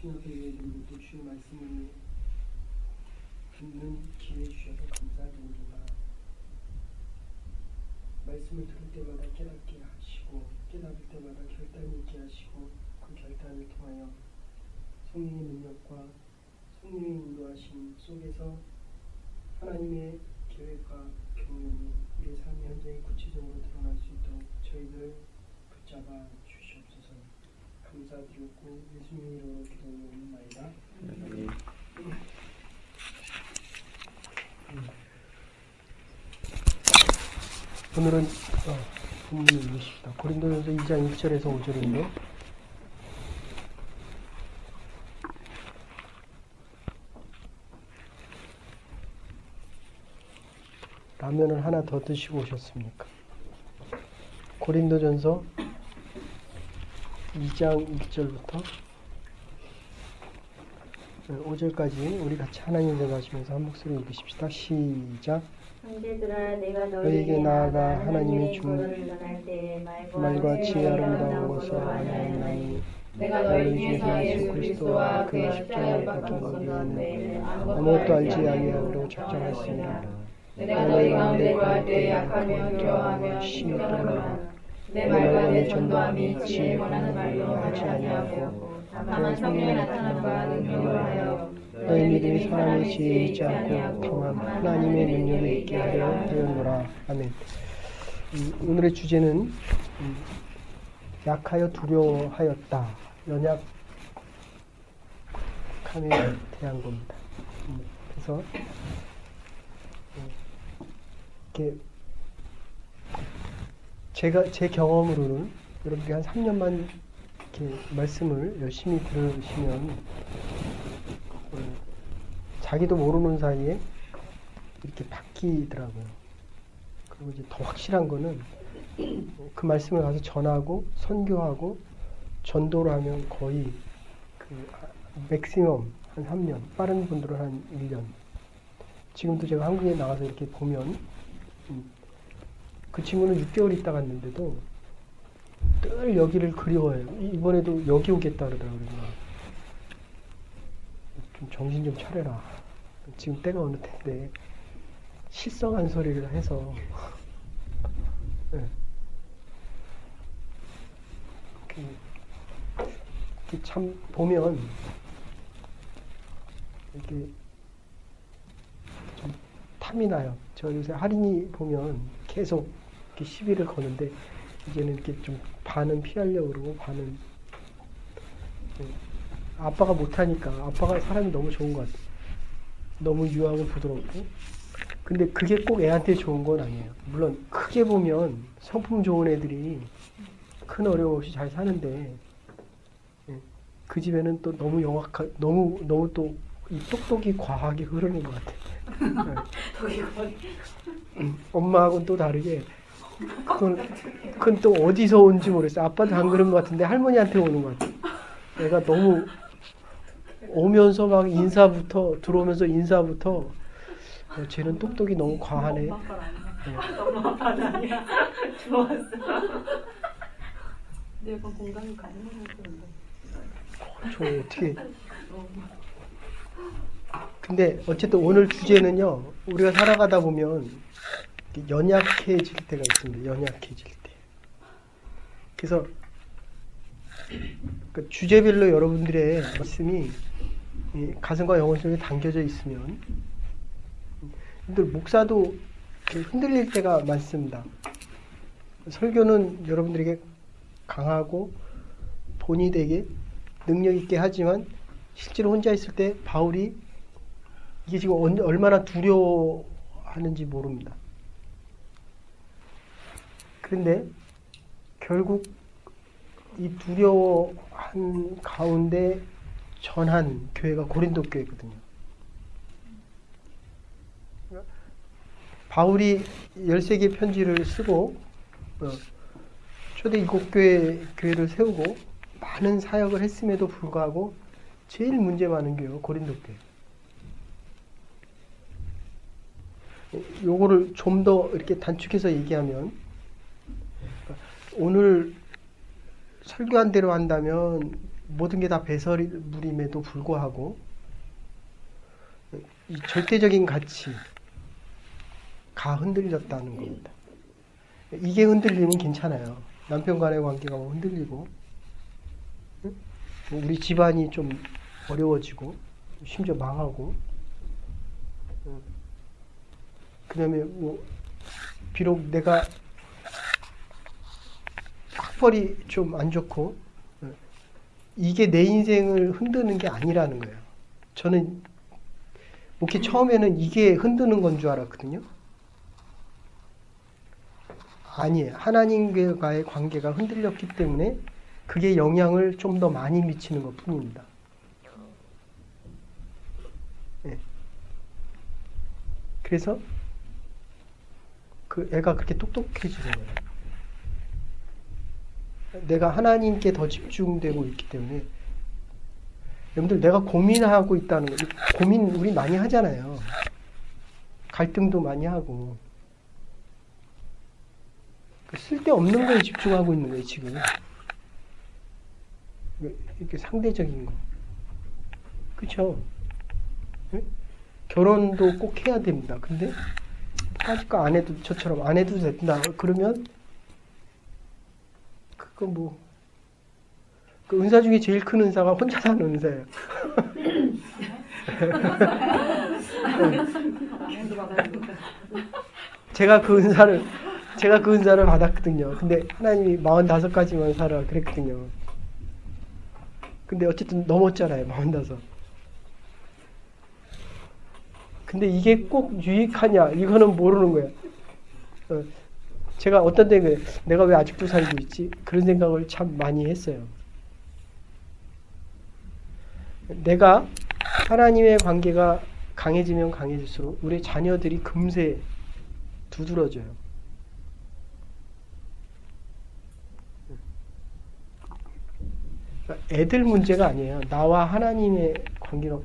신약의 예전부터 주의 말씀을 듣는 기회 주셔서 감사드립니다. 말씀을 들을 때마다 깨닫게 하시고 깨달을 때마다 결단이 있게 하시고 그 결단을 통하여 성령의 능력과 성령의 인도하심 속에서 하나님의 계획과 경륜이 우리의 삶 현장에 구체적으로 드러날 수 있도록 저희들을 붙잡아 주시옵소서. 감사드리고 예수님의 이름으로 기도하옵나이다. 오늘은 본문을 읽으십시다. 고린도전서 2장 1절에서 5절인데 라면을 하나 더 드시고 오셨습니까? 고린도전서 2장 1절부터 5절까지 우리 같이 하나님 생각하시면서 한 목소리 읽으십시다. 시작. 형제들아, 내가 너희에게 나아가 하나님의 주를 전할 때 말과 지혜 아름다운 것을 아니하나니 내가 너희 중에서 예수 그리스도와 그의 십자가를 받은 것 외에는 아무것도 알지 아니하기로 작정했습니다. 내가 너희 가운데 거할 때 약하며 두려워하며 심히 떨어하나 내 말과 내 전도함이 지혜에 관한 말로 하지 아니하고 다만 성령에 나타난 바 능력을 하여 너희 믿음이 사람의 지혜에 있지 않고 다만 하나님의 능력에 있게 하였노라. 아멘. 오늘의 주제는 약하여 두려워하였다. 연약함에 대한 겁니다. 그래서 이렇게 제 경험으로는 여러분들이 한 3년만 이렇게 말씀을 열심히 들으시면 자기도 모르는 사이에 이렇게 바뀌더라고요. 그리고 이제 더 확실한 거는 그 말씀을 가서 전하고 선교하고 전도를 하면 거의 그 맥시멈 한 3년, 빠른 분들은 한 1년. 지금도 제가 한국에 나가서 이렇게 보면 그 친구는 6개월 있다 갔는데도 늘 여기를 그리워해요. 이번에도 여기 오겠다 그러더라고요. 좀 정신 좀 차려라. 지금 때가 어느 텐데 실성한 소리를 해서 네. 이렇게 참 보면 이렇게 좀 탐이 나요. 저 요새 할인이 보면 계속 이렇게 시비를 거는데 이제는 이렇게 좀 반은 피하려고 그러고 반은 아빠가 못하니까 아빠가 사람이 너무 좋은 것 같아요. 너무 유하고 부드럽고 근데 그게 꼭 애한테 좋은 건 아니에요. 물론 크게 보면 성품 좋은 애들이 큰 어려움 없이 잘 사는데 그 집에는 또 너무 너무 또 이 똑똑이 과하게 흐르는 것 같아요. 엄마하고는 또 다르게 그건 또 어디서 온지 모르겠어요. 아빠도 안 그런 것 같은데 할머니한테 오는 것 같아요. 애가 너무 오면서 막 들어오면서 인사부터 쟤는 똑똑이 너무 과하네. 너무 아빠는 아니야. 좋았어. 근데 약간 공감이 가능한 건데. 저 어떻게 근데 어쨌든 오늘 주제는요. 우리가 살아가다 보면 연약해질 때가 있습니다. 연약해질 때. 그래서 그 주제별로 여러분들의 말씀이 가슴과 영혼 속에 담겨져 있으면 근데 목사도 흔들릴 때가 많습니다. 설교는 여러분들에게 강하고 본이 되게 능력 있게 하지만 실제로 혼자 있을 때 바울이 이게 지금 얼마나 두려워하는지 모릅니다. 그런데 결국 이 두려워한 가운데 전한 교회가 고린도 교회거든요. 바울이 13개 편지를 쓰고 초대 7교회를 세우고 많은 사역을 했음에도 불구하고 제일 문제 많은 교회가 고린도 교회. 요거를 좀 더 이렇게 단축해서 얘기하면 오늘 설교한 대로 한다면 모든 게 다 배설물임에도 불구하고 이 절대적인 가치가 흔들렸다는 겁니다. 이게 흔들리면 괜찮아요. 남편 간의 관계가 흔들리고, 우리 집안이 좀 어려워지고, 심지어 망하고, 그 다음에 비록 내가 학벌이 좀 안 좋고, 이게 내 인생을 흔드는 게 아니라는 거예요. 저는 목회 처음에는 이게 흔드는 건 줄 알았거든요. 아니에요. 하나님과의 관계가 흔들렸기 때문에 그게 영향을 좀 더 많이 미치는 것 뿐입니다. 네. 그래서 그 애가 그렇게 똑똑해지는 거예요. 내가 하나님께 더 집중되고 있기 때문에. 여러분들, 내가 고민하고 있다는 거, 고민 우리 많이 하잖아요. 갈등도 많이 하고. 쓸데없는 거에 집중하고 있는 거예요, 지금. 이렇게 상대적인 거. 그쵸? 네? 결혼도 꼭 해야 됩니다. 근데, 아직까지 안 해도, 저처럼 안 해도 된다. 그러면, 그거 뭐, 그 은사 중에 제일 큰 은사가 혼자 사는 은사예요. 제가 그 은사를 받았거든요. 근데 하나님이 45가지만 살아 그랬거든요. 근데 어쨌든 넘었잖아요, 45. 근데 이게 꼭 유익하냐, 이거는 모르는 거야. 제가 어떤 때 내가 왜 아직도 살고 있지? 그런 생각을 참 많이 했어요. 내가 하나님의 관계가 강해지면 강해질수록 우리 자녀들이 금세 두드러져요. 애들 문제가 아니에요. 나와 하나님의 관계로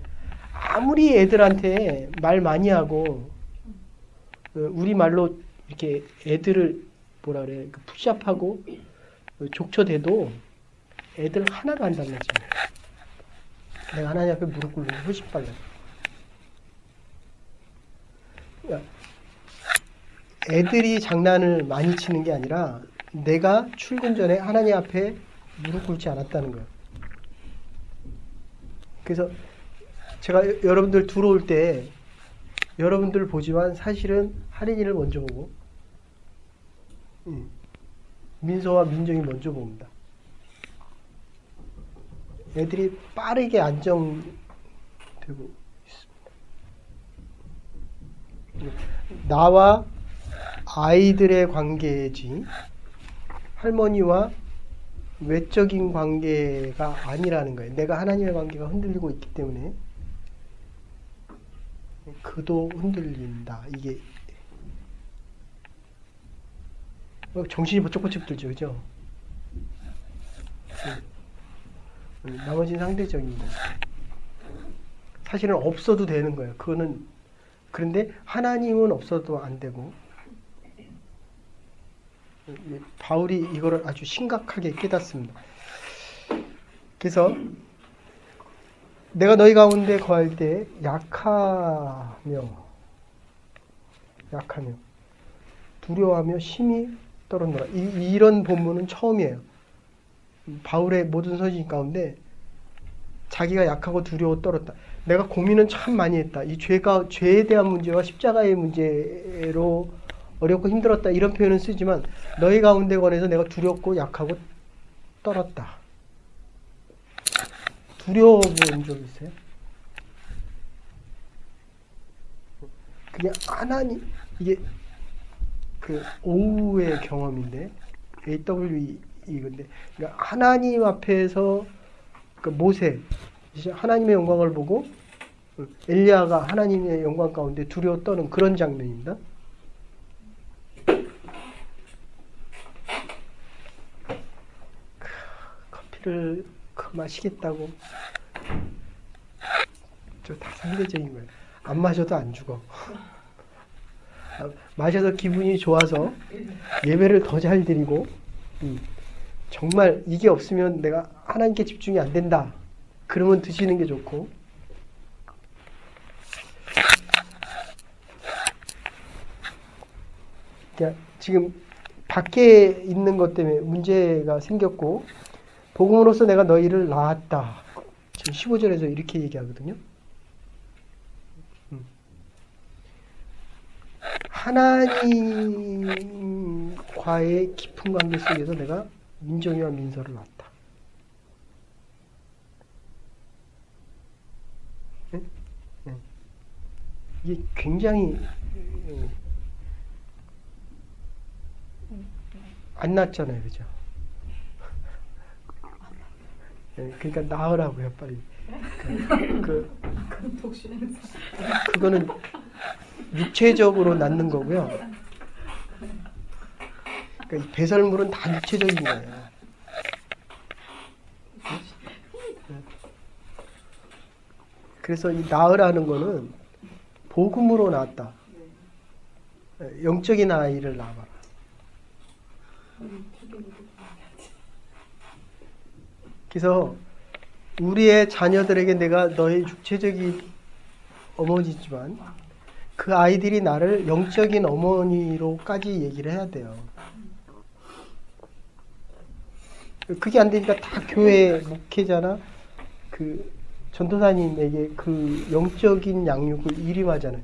아무리 애들한테 말 많이 하고 우리 말로 이렇게 애들을 뭐라 그래 푸시업하고 족쳐대도 애들 하나도 안 달라집니다. 내가 하나님 앞에 무릎 꿇는 게 훨씬 빨라요. 애들이 장난을 많이 치는 게 아니라 내가 출근 전에 하나님 앞에 무릎 꿇지 않았다는 거예요. 그래서 제가 여러분들 들어올 때 여러분들 보지만 사실은 할인이를 먼저 보고 민서와 민정이 먼저 봅니다. 애들이 빠르게 안정되고 있습니다. 나와 아이들의 관계지 할머니와 외적인 관계가 아니라는 거예요. 내가 하나님의 관계가 흔들리고 있기 때문에 그도 흔들린다. 이게 정신이 번쩍번쩍 들죠, 그죠? 나머지는 상대적인 거예요. 사실은 없어도 되는 거예요. 그런데 하나님은 없어도 안 되고, 바울이 이거를 아주 심각하게 깨닫습니다. 그래서 내가 너희 가운데 거할 때 약하며 두려워하며 심히 떨었노라. 이런 본문은 처음이에요. 바울의 모든 서신 가운데 자기가 약하고 두려워 떨었다. 내가 고민은 참 많이 했다. 이 죄에 대한 문제와 십자가의 문제로 어렵고 힘들었다. 이런 표현은 쓰지만 너희 가운데 관해서 내가 두렵고 약하고 떨었다. 두려워 본 적 있어요? 그냥 하나님, 이게 그 오후의 경험인데 AWE 이건데, 그러니까 하나님 앞에서 그 모세 하나님의 영광을 보고 엘리야가 하나님의 영광 가운데 두려워 떠는 그런 장면입니다. 커피를 마시겠다고, 저 다 상대적인 거예요. 안 마셔도 안 죽어. 마셔서 기분이 좋아서 예배를 더 잘 드리고, 정말 이게 없으면 내가 하나님께 집중이 안 된다. 그러면 드시는 게 좋고, 그러니까 지금 밖에 있는 것 때문에 문제가 생겼고, 복음으로써 내가 너희를 낳았다. 지금 15절에서 이렇게 얘기하거든요. 하나님과의 깊은 관계 속에서 내가 민정이와 민서를 낳았다. 네? 네. 이게 굉장히 안 낫잖아요, 그죠? 네, 그러니까 나으라고요, 빨리. 그거는 육체적으로 낳는 거고요. 그러니까 이 배설물은 다 육체적인 거예요. 그래서 이 나으라는 거는 복음으로 낳았다. 영적인 아이를 낳아봐라. 그래서 우리의 자녀들에게 내가 너의 육체적인 어머니지만 그 아이들이 나를 영적인 어머니로까지 얘기를 해야 돼요. 그게 안 되니까 다 교회 목회자나 그 전도사님에게 그 영적인 양육을 일임하잖아요.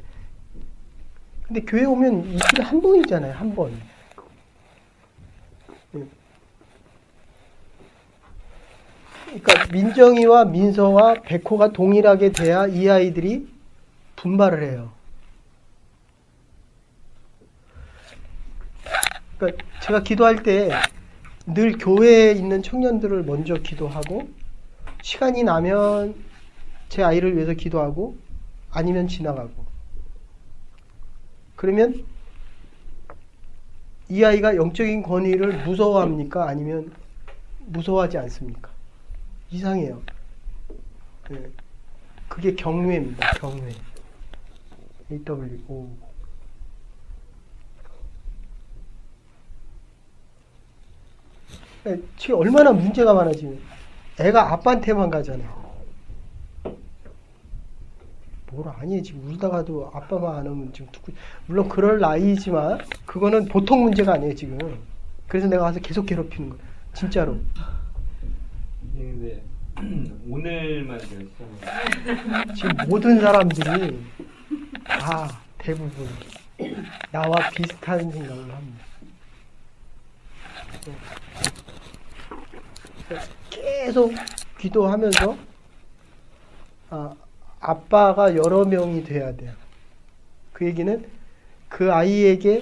근데 교회 오면 일주일에 한 번이잖아요, 한 번. 그러니까 민정이와 민서와 백호가 동일하게 돼야 이 아이들이 분발을 해요. 그러니까 제가 기도할 때 늘 교회에 있는 청년들을 먼저 기도하고 시간이 나면 제 아이를 위해서 기도하고 아니면 지나가고 그러면 이 아이가 영적인 권위를 무서워합니까? 아니면 무서워하지 않습니까? 이상해요. 네. 그게 경외입니다. 경외. AWO. 네, 지금 얼마나 문제가 많아지면 애가 아빠한테만 가잖아요. 뭘 아니 지금 울다가도 아빠만 안 오면 지금 듣고 물론 그럴 나이지만 그거는 보통 문제가 아니에요 지금. 그래서 내가 가서 계속 괴롭히는 거예요. 진짜로. 네. 오늘만 제가 시작을 지금 모든 사람들이 다 대부분 나와 비슷한 생각을 합니다. 계속 기도하면서 아빠가 여러 명이 돼야 돼요. 그 얘기는 그 아이에게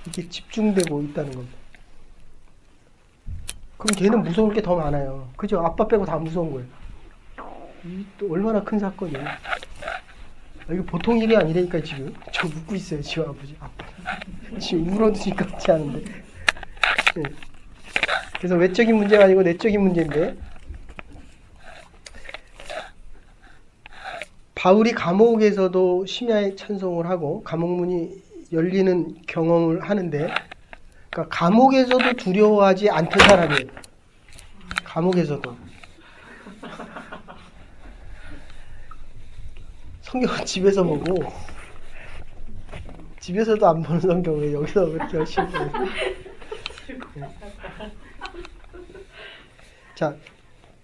이렇게 집중되고 있다는 겁니다. 그럼 걔는 무서울 게 더 많아요. 그죠? 아빠 빼고 다 무서운 거예요. 또 얼마나 큰 사건이에요. 이거 보통 일이 아니라니까 지금. 저 웃고 있어요. 지금 아버지. 아빠. 지금 울어주니까 같지 않은데. 네. 그래서 외적인 문제가 아니고 내적인 문제인데 바울이 감옥에서도 심야에 찬송을 하고 감옥문이 열리는 경험을 하는데 그러니까 감옥에서도 두려워하지 않던 사람이에요. 감옥에서도. 성경은 집에서 보고 집에서도 안 보는 성경을 여기서 그렇게 열심히 보는. 자,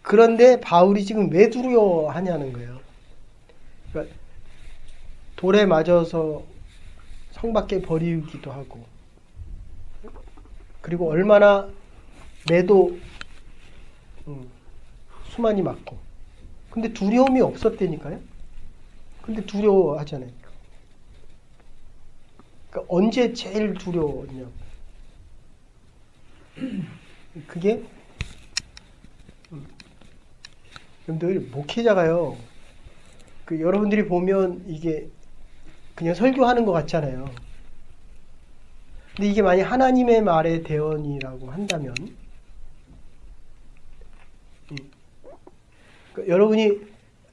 그런데 바울이 지금 왜 두려워하냐는 거예요. 그러니까 돌에 맞아서 성 밖에 버리기도 하고 그리고 얼마나 매도 수많이 맞고 근데 두려움이 없었다니까요. 근데 두려워하잖아요. 그러니까 언제 제일 두려웠냐. 그게 여러분들 목회자가요. 그 여러분들이 보면 이게 그냥 설교하는 것 같잖아요. 근데 이게 만약 하나님의 말의 대언이라고 한다면 그러니까 여러분이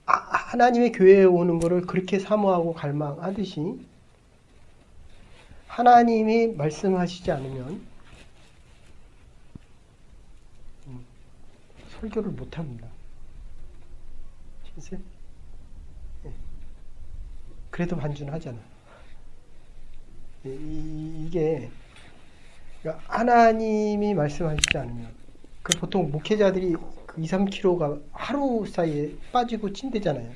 하나님의 교회에 오는 거를 그렇게 사모하고 갈망하듯이 하나님이 말씀하시지 않으면 설교를 못합니다. 진짜? 그래도 반주는 하잖아. 이게 그러니까 하나님이 말씀하시지 않으면 그 보통 목회자들이 그 2, 3kg가 하루 사이에 빠지고 찐대잖아요.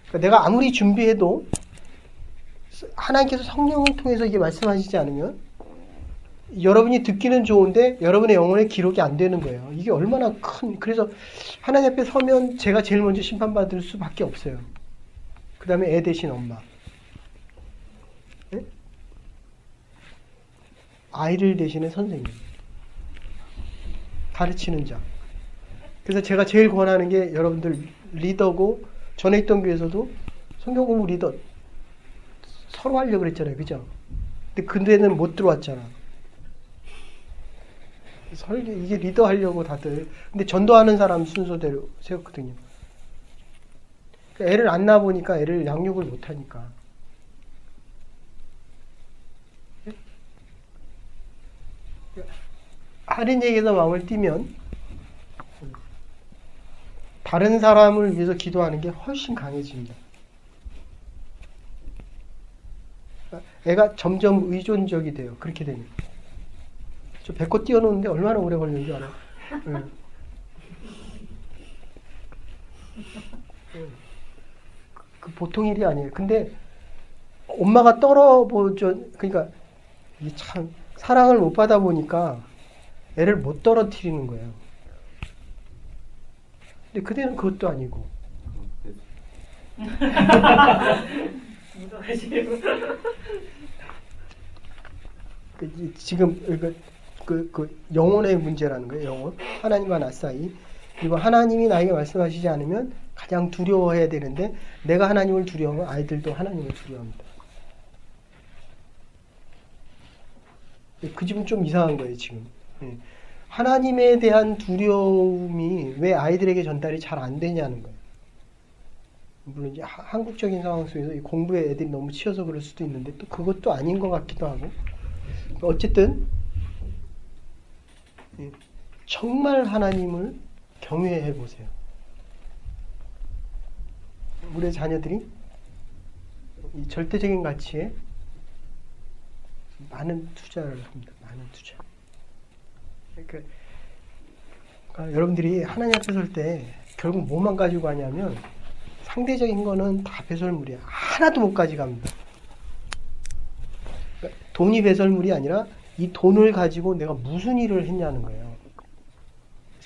그러니까 내가 아무리 준비해도 하나님께서 성령을 통해서 이게 말씀하시지 않으면 여러분이 듣기는 좋은데 여러분의 영혼에 기록이 안 되는 거예요. 이게 얼마나 그래서 하나님 앞에 서면 제가 제일 먼저 심판받을 수밖에 없어요. 그 다음에 애 대신 엄마. 네? 아이를 대신에 선생님. 가르치는 자. 그래서 제가 제일 권하는 게 여러분들 리더고 전에 있던 교회에서도 성경 공부 리더 서로 하려고 그랬잖아요. 그죠? 근데 그때는 못 들어왔잖아. 이게 리더 하려고 다들. 근데 전도하는 사람 순서대로 세웠거든요. 애를 안 낳아보니까 애를 양육을 못하니까. 하는 얘기에서 마음을 띄면 다른 사람을 위해서 기도하는 게 훨씬 강해집니다. 애가 점점 의존적이 돼요. 그렇게 되면. 저 배꼽 띄워놓는데 얼마나 오래 걸리는 줄 알아요? 그 보통 일이 아니에요. 근데 엄마가 그러니까 이게 참 사랑을 못 받아 보니까 애를 못 떨어뜨리는 거예요. 근데 그대는 그것도 아니고. 지금 그 영혼의 문제라는 거예요. 영혼. 하나님과 나 사이. 그리고 하나님이 나에게 말씀하시지 않으면 가장 두려워해야 되는데 내가 하나님을 두려워하면 아이들도 하나님을 두려워합니다. 그 집은 좀 이상한 거예요. 지금. 하나님에 대한 두려움이 왜 아이들에게 전달이 잘 안 되냐는 거예요. 물론 이제 한국적인 상황 속에서 이 공부에 애들이 너무 치여서 그럴 수도 있는데 또 그것도 아닌 것 같기도 하고. 어쨌든 정말 하나님을 경외해 보세요. 우리의 자녀들이 이 절대적인 가치에 많은 투자를 합니다. 많은 투자. 그러니까 여러분들이 하나님 앞에 설 때 결국 뭐만 가지고 가냐면 상대적인 거는 다 배설물이야. 하나도 못 가져갑니다. 그러니까 돈이 배설물이 아니라 이 돈을 가지고 내가 무슨 일을 했냐는 거예요.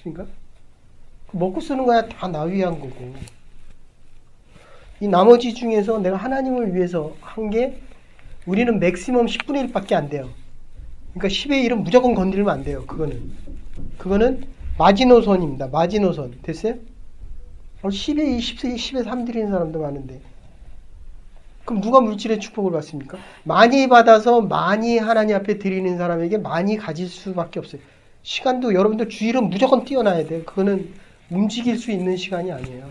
그러니까 먹고 쓰는 거야 다 나 위한 거고. 이 나머지 중에서 내가 하나님을 위해서 한 게 우리는 맥시멈 10분의 1밖에 안 돼요. 그러니까 10의 1은 무조건 건드리면 안 돼요. 그거는 마지노선입니다. 마지노선. 됐어요? 10의 2, 10의 3 드리는 사람도 많은데 그럼 누가 물질의 축복을 받습니까? 많이 받아서 많이 하나님 앞에 드리는 사람에게 많이 가질 수밖에 없어요. 시간도 여러분들 주일은 무조건 뛰어나야 돼요. 그거는 움직일 수 있는 시간이 아니에요.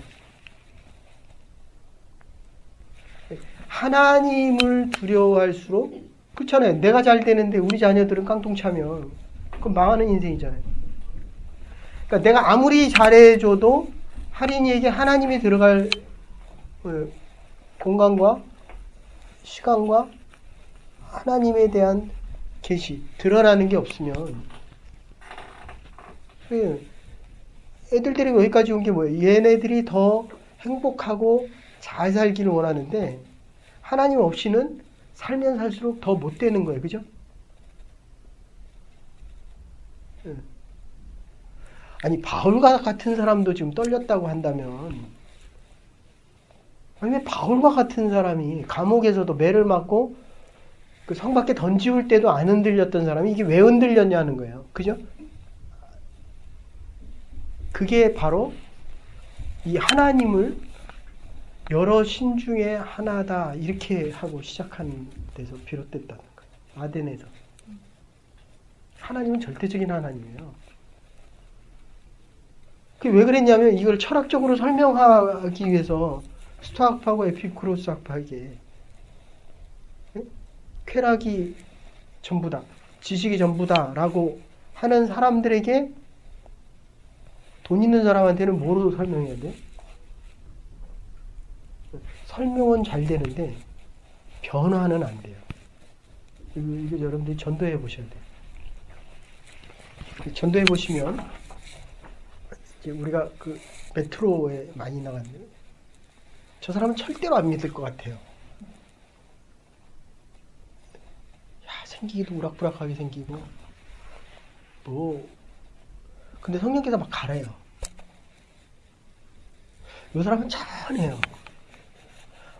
하나님을 두려워할수록 그렇잖아요. 내가 잘 되는데 우리 자녀들은 깡통 차면 그건 망하는 인생이잖아요. 그러니까 내가 아무리 잘해줘도 할인이에게 하나님이 들어갈 공간과 시간과 하나님에 대한 계시, 드러나는 게 없으면 애들 데리고 여기까지 온 게 뭐예요? 얘네들이 더 행복하고 잘 살기를 원하는데 하나님 없이는 살면 살수록 더 못 되는 거예요. 그죠? 아니 바울과 같은 사람도 지금 떨렸다고 한다면 아니 왜 바울과 같은 사람이 감옥에서도 매를 맞고 그 성 밖에 던지울 때도 안 흔들렸던 사람이 이게 왜 흔들렸냐는 거예요. 그죠? 그게 바로 이 하나님을 여러 신 중에 하나다 이렇게 하고 시작한 데서 비롯됐다는 거예요. 아덴에서. 하나님은 절대적인 하나님이에요. 그게 왜 그랬냐면 이걸 철학적으로 설명하기 위해서 스토아학파하고 에피쿠로스 학파에게 쾌락이 전부다, 지식이 전부다 라고 하는 사람들에게 돈 있는 사람한테는 뭐로 설명해야 돼? 설명은 잘 되는데 변화는 안 돼요. 이거 여러분들이 전도해 보셔야 돼요. 전도해 보시면 이제 우리가 그 메트로에 많이 나갔는데 저 사람은 절대로 안 믿을 것 같아요. 야, 생기기도 우락부락하게 생기고 근데 성령께서 막 가래요. 이 사람은 찬해요.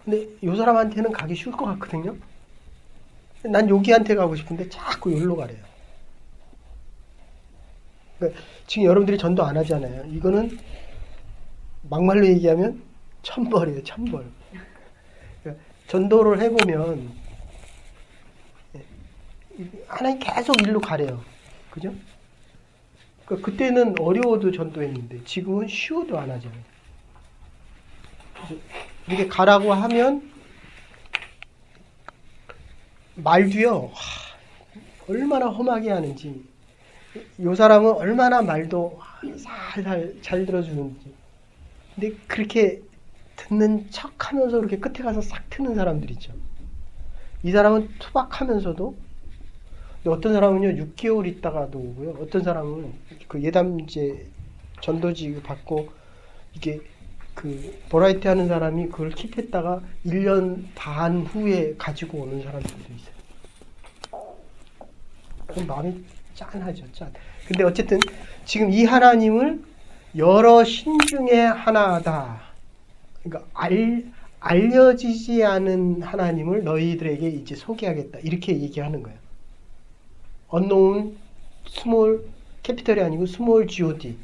근데 이 사람한테는 가기 쉬울 것 같거든요. 난 여기한테 가고 싶은데 자꾸 여기로 가래요. 그러니까 지금 여러분들이 전도 안 하잖아요. 이거는 막말로 얘기하면 천벌이에요. 천벌. 그러니까 전도를 해보면 하나님 계속 일로 가래요. 그죠? 그러니까 그때는 어려워도 전도했는데 지금은 쉬워도 안 하잖아요. 이렇게 가라고 하면 말도요. 얼마나 험하게 하는지, 이 사람은 얼마나 말도 살살 잘 들어주는지. 근데 그렇게 듣는 척하면서 그렇게 끝에 가서 싹 트는 사람들 있죠. 이 사람은 투박하면서도, 근데 어떤 사람은요 6개월 있다가도 오고요. 어떤 사람은 그 예담제 전도지 받고 이게 그 버라이티 하는 사람이 그걸 킵했다가 1년 반 후에 가지고 오는 사람들도 있어요. 그럼 마음이 짠하죠, 짠. 근데 어쨌든 지금 이 하나님을 여러 신 중에 하나다. 그러니까 알려지지 않은 하나님을 너희들에게 이제 소개하겠다. 이렇게 얘기하는 거예요. unknown, 스몰, 캐피털이 아니고 스몰 god.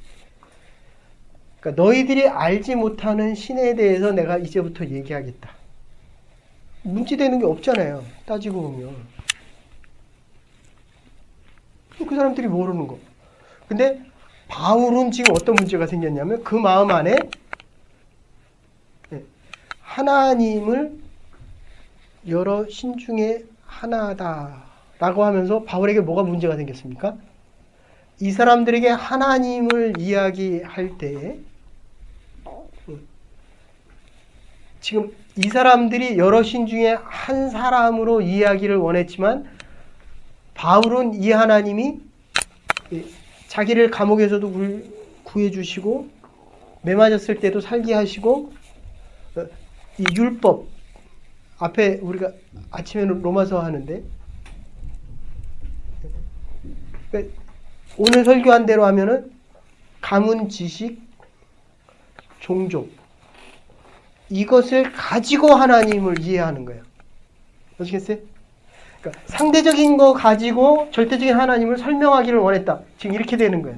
그러니까 너희들이 알지 못하는 신에 대해서 내가 이제부터 얘기하겠다. 문제되는 게 없잖아요. 따지고 보면. 그 사람들이 모르는 거. 근데 바울은 지금 어떤 문제가 생겼냐면 그 마음 안에 하나님을 여러 신 중에 하나다라고 하면서 바울에게 뭐가 문제가 생겼습니까? 이 사람들에게 하나님을 이야기할 때에 지금 이 사람들이 여러 신 중에 한 사람으로 이야기를 원했지만 바울은 이 하나님이 자기를 감옥에서도 구해주시고 매 맞았을 때도 살게 하시고 이 율법 앞에 우리가 아침에 로마서 하는데 오늘 설교한 대로 하면은 가문, 지식, 종족 이것을 가지고 하나님을 이해하는 거예요. 아시겠어요? 그러니까 상대적인 거 가지고 절대적인 하나님을 설명하기를 원했다. 지금 이렇게 되는 거예요.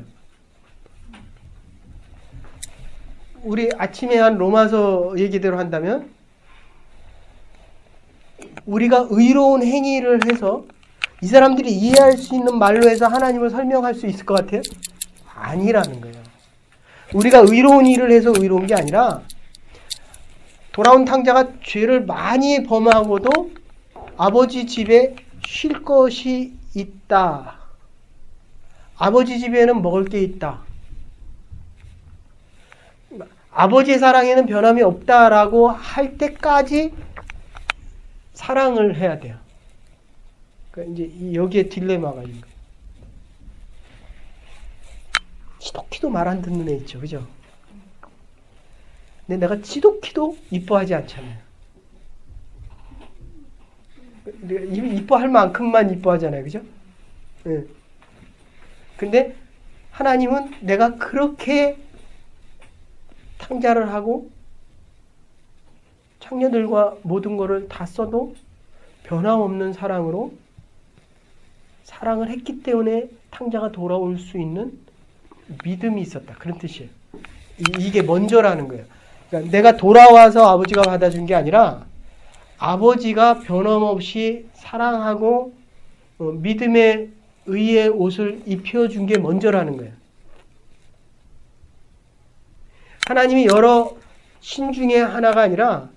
우리 아침에 한 로마서 얘기대로 한다면 우리가 의로운 행위를 해서 이 사람들이 이해할 수 있는 말로 해서 하나님을 설명할 수 있을 것 같아요? 아니라는 거예요. 우리가 의로운 일을 해서 의로운 게 아니라 돌아온 탕자가 죄를 많이 범하고도 아버지 집에 쉴 것이 있다. 아버지 집에는 먹을 게 있다. 아버지의 사랑에는 변함이 없다라고 할 때까지 사랑을 해야 돼요. 그러니까 이제 여기에 딜레마가 있는 거예요. 지독히도 말 안 듣는 애 있죠, 그죠? 근데 내가 지독히도 이뻐하지 않잖아요. 내가 이뻐할 만큼만 이뻐하잖아요, 그죠? 네. 근데 하나님은 내가 그렇게 탕자를 하고 창녀들과 모든 거를 다 써도 변함없는 사랑으로 사랑을 했기 때문에 탕자가 돌아올 수 있는 믿음이 있었다. 그런 뜻이에요. 이게 먼저라는 거예요. 그러니까 내가 돌아와서 아버지가 받아준 게 아니라 아버지가 변함없이 사랑하고 믿음의 의의 옷을 입혀준 게 먼저라는 거예요. 하나님이 여러 신 중에 하나가 아니라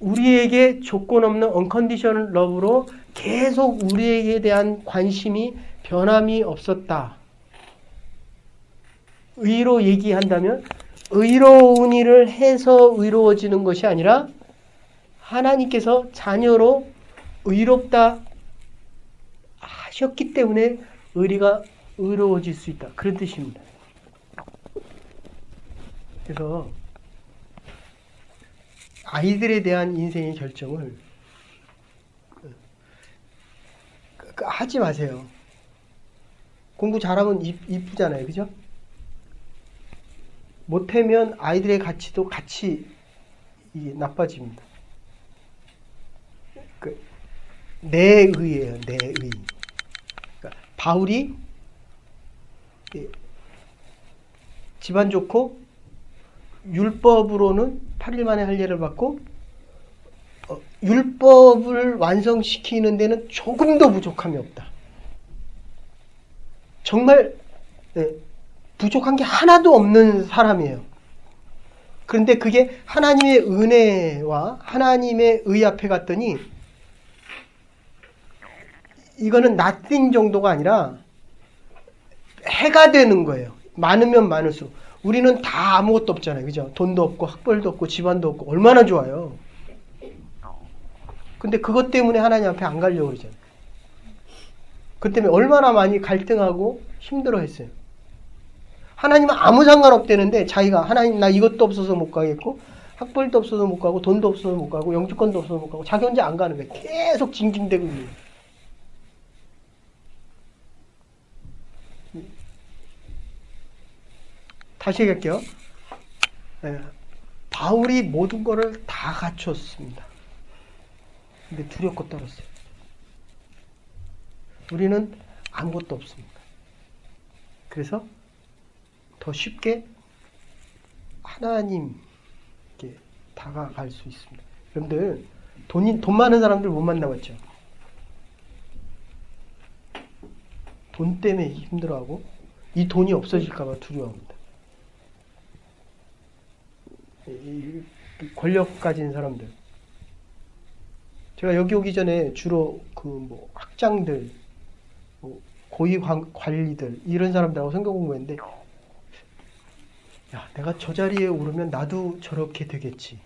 우리에게 조건 없는 unconditional love로 계속 우리에게 대한 관심이 변함이 없었다. 의로 얘기한다면 의로운 일을 해서 의로워지는 것이 아니라 하나님께서 자녀로 의롭다 하셨기 때문에 의리가 의로워질 수 있다. 그런 뜻입니다. 그래서 아이들에 대한 인생의 결정을 하지 마세요. 공부 잘하면 이쁘잖아요. 그죠? 못하면 아이들의 가치도 같이 나빠집니다. 내 의예요. 내 의. 그러니까 바울이 집안 좋고 율법으로는 8일 만에 할례를 받고 율법을 완성시키는 데는 조금도 부족함이 없다. 정말 부족한 게 하나도 없는 사람이에요. 그런데 그게 하나님의 은혜와 하나님의 의 앞에 갔더니 이거는 nothing 정도가 아니라 해가 되는 거예요. 많으면 많을수록. 우리는 다 아무것도 없잖아요. 그죠? 돈도 없고 학벌도 없고 집안도 없고 얼마나 좋아요. 근데 그것 때문에 하나님 앞에 안 가려고 그러잖아요. 그 때문에 얼마나 많이 갈등하고 힘들어했어요. 하나님은 아무 상관없대는데 자기가 하나님 나 이것도 없어서 못 가겠고 학벌도 없어서 못 가고 돈도 없어서 못 가고 영주권도 없어서 못 가고 자기 혼자 안 가는 거예요. 계속 징징대고 있는 거예요. 다시 얘기할게요. 바울이 모든 거를 다 갖췄습니다. 근데 두렵고 떨었어요. 우리는 아무것도 없습니다. 그래서 더 쉽게 하나님께 다가갈 수 있습니다. 여러분들 돈 많은 사람들 못 만나봤죠? 돈 때문에 힘들어하고 이 돈이 없어질까 봐 두려워합니다. 이 권력 가진 사람들. 제가 여기 오기 전에 주로 학장들, 고위 관리들 이런 사람들하고 성경 공부했는데, 야, 내가 저 자리에 오르면 나도 저렇게 되겠지.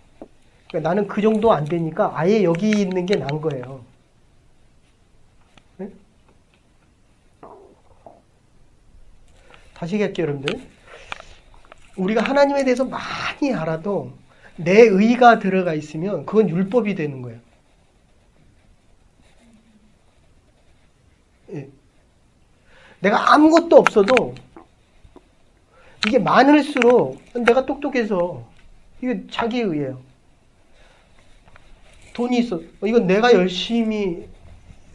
그러니까 나는 그 정도 안 되니까 아예 여기 있는 게 나은 거예요. 네? 다시 얘기할게요, 여러분들. 우리가 하나님에 대해서 많이 알아도 내 의가 들어가 있으면 그건 율법이 되는 거예요. 예. 내가 아무것도 없어도 이게 많을수록 내가 똑똑해서 이게 자기 의예요. 돈이 있어. 이건 내가 열심히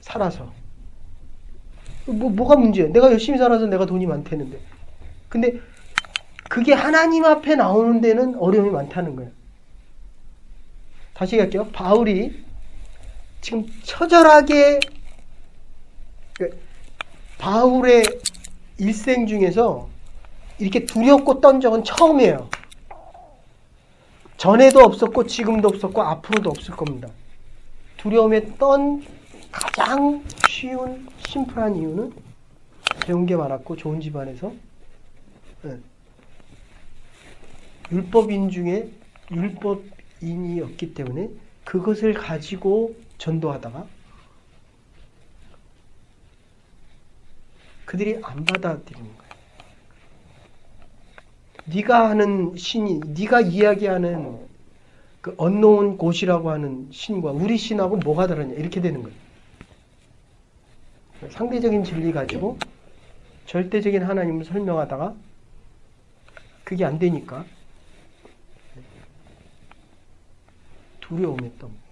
살아서. 뭐가 문제예요? 내가 열심히 살아서 내가 돈이 많다는데. 근데 그게 하나님 앞에 나오는 데는 어려움이 많다는 거예요. 다시 얘기할게요. 바울이 지금 처절하게 바울의 일생 중에서 이렇게 두렵고 떤 적은 처음이에요. 전에도 없었고 지금도 없었고 앞으로도 없을 겁니다. 두려움에 떤 가장 쉬운 심플한 이유는 배운 게 많았고 좋은 집안에서 율법인 중에 율법인이었기 때문에 그것을 가지고 전도하다가 그들이 안 받아들이는 거예요. 네가 하는 신이, 네가 이야기하는 그 언노운 곳이라고 하는 신과 우리 신하고 뭐가 다르냐 이렇게 되는 거예요. 상대적인 진리 가지고 절대적인 하나님을 설명하다가 그게 안 되니까 두려움에 떠옵니다.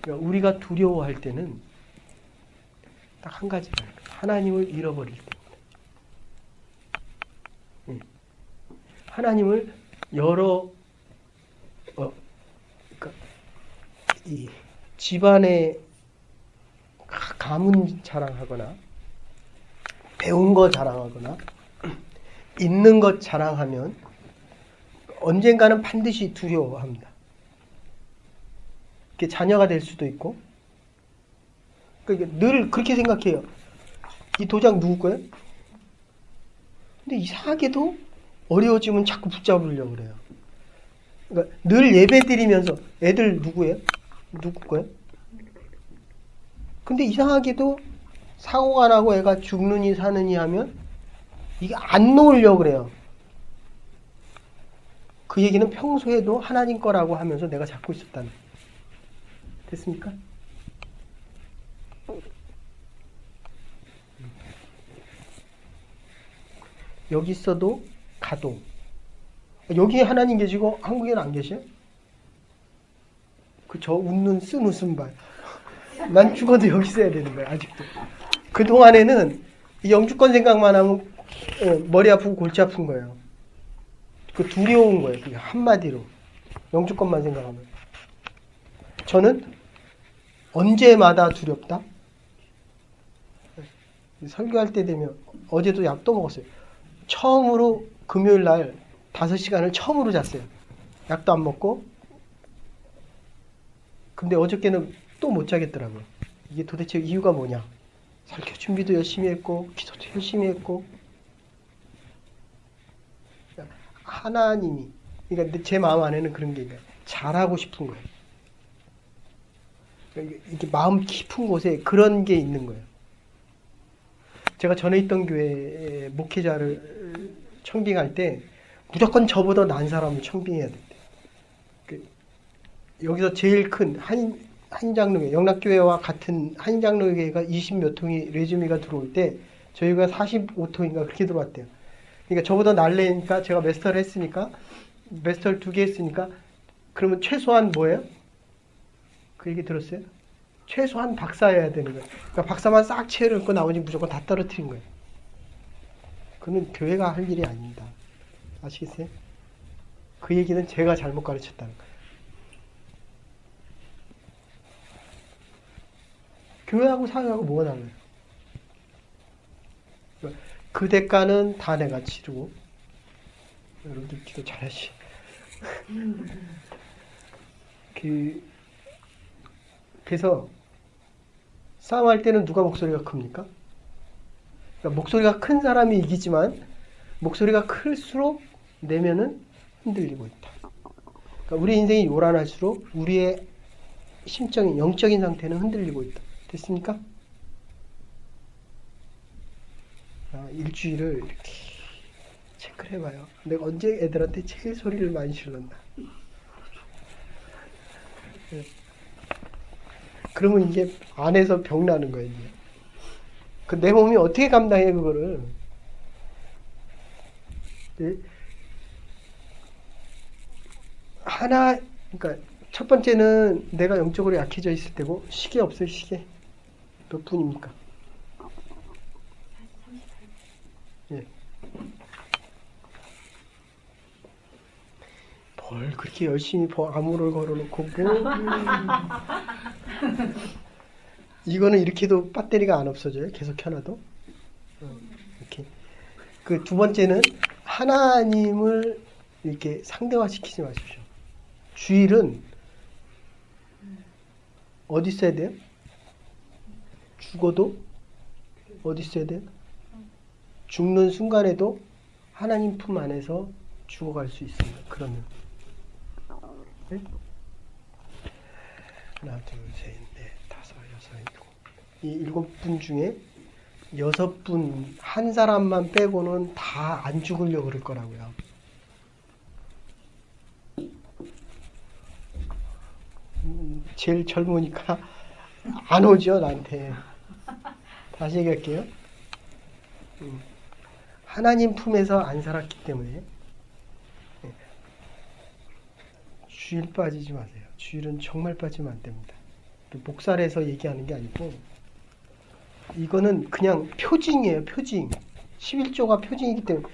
그러니까 우리가 두려워할 때는 딱 한 가지가 하나님을 잃어버릴 때입니다. 하나님을 그러니까 이 집안에 가문 자랑하거나 배운 거 자랑하거나 있는 것 자랑하면 언젠가는 반드시 두려워합니다. 그게 자녀가 될 수도 있고, 그러니까 늘 그렇게 생각해요. 이 도장 누구 거예요? 근데 이상하게도 어려워지면 자꾸 붙잡으려고 그래요. 그러니까 늘 예배 드리면서 애들 누구예요? 누구 거예요? 근데 이상하게도 사고가 나고 애가 죽느니 사느니 하면 이게 안 놓으려고 그래요. 그 얘기는 평소에도 하나님 거라고 하면서 내가 잡고 있었다는 거예요. 됐습니까? 여기 있어도 가동. 여기 하나님 계시고 한국에는 안 계셔요? 그 저 웃는 쓴 웃음 봐. 난 죽어도 여기 있어야 되는 거야 아직도. 그동안에는 이 영주권 생각만 하면 머리 아프고 골치 아픈 거예요. 그 두려운 거예요. 그게 한마디로 영주권만 생각하면. 저는 언제마다 두렵다. 설교할 때 되면 어제도 약도 먹었어요. 처음으로 금요일 날 5시간을 처음으로 잤어요. 약도 안 먹고. 근데 어저께는 또 못 자겠더라고요. 이게 도대체 이유가 뭐냐. 설교 준비도 열심히 했고 기도도 열심히 했고 하나님이 그러니까 제 마음 안에는 그런 게 잘하고 싶은 거예요. 이렇게 마음 깊은 곳에 그런 게 있는 거예요. 제가 전에 있던 교회 목회자를 청빙할 때 무조건 저보다 나은 사람을 청빙해야 됐대요. 여기서 제일 큰 한인장로회, 영락교회와 같은 한인장로회가 20몇 통이 레즈미가 들어올 때 저희가 45통인가 그렇게 들어왔대요. 그러니까 저보다 날래니까 제가 마스터를 했으니까 마스터를 2개 했으니까 그러면 최소한 뭐예요? 그 얘기 들었어요? 최소한 박사여야 되는 거예요. 그러니까 박사만 싹 채워놓고 나머지 무조건 다 떨어뜨린 거예요. 그건 교회가 할 일이 아닙니다. 아시겠어요? 그 얘기는 제가 잘못 가르쳤다는 거예요. 교회하고 사회하고 뭐가 달라요? 그 대가는 다 내가 치르고 여러분들 기도 잘하시. 그래서 싸움할 때는 누가 목소리가 큽니까? 그러니까 목소리가 큰 사람이 이기지만 목소리가 클수록 내면은 흔들리고 있다. 그러니까 우리 인생이 요란할수록 우리의 심적인 영적인 상태는 흔들리고 있다. 됐습니까? 일주일을 이렇게 체크를 해봐요. 내가 언제 애들한테 제일 소리를 많이 질렀나. 그러면 이게 안에서 병 나는 거예요. 그 내 몸이 어떻게 감당해 그거를. 그러니까 첫 번째는 내가 영적으로 약해져 있을 때고 시계 없어요. 시계 몇 분입니까? 예. 뭘 그렇게 열심히 암호를 걸어놓고 뭐 이거는 이렇게도 배터리가 안 없어져요. 계속 켜놔도 이렇게. 그 두 번째는 하나님을 이렇게 상대화시키지 마십시오. 주일은 어디 있어야 돼요? 죽어도 어디 있어야 돼요? 죽는 순간에도 하나님 품 안에서 죽어갈 수 있습니다. 그러면 네? 하나, 둘, 셋, 넷, 다섯, 여섯, 일곱. 이 7분 중에 6분 한 사람만 빼고는 다 안 죽으려고 그럴 거라고요. 제일 젊으니까 안 오죠, 나한테. 다시 얘기할게요. 하나님 품에서 안 살았기 때문에 주일 빠지지 마세요. 주일은 정말 빠지면 안 됩니다. 목살에서 얘기하는 게 아니고 이거는 그냥 표징이에요. 표징. 11조가 표징이기 때문에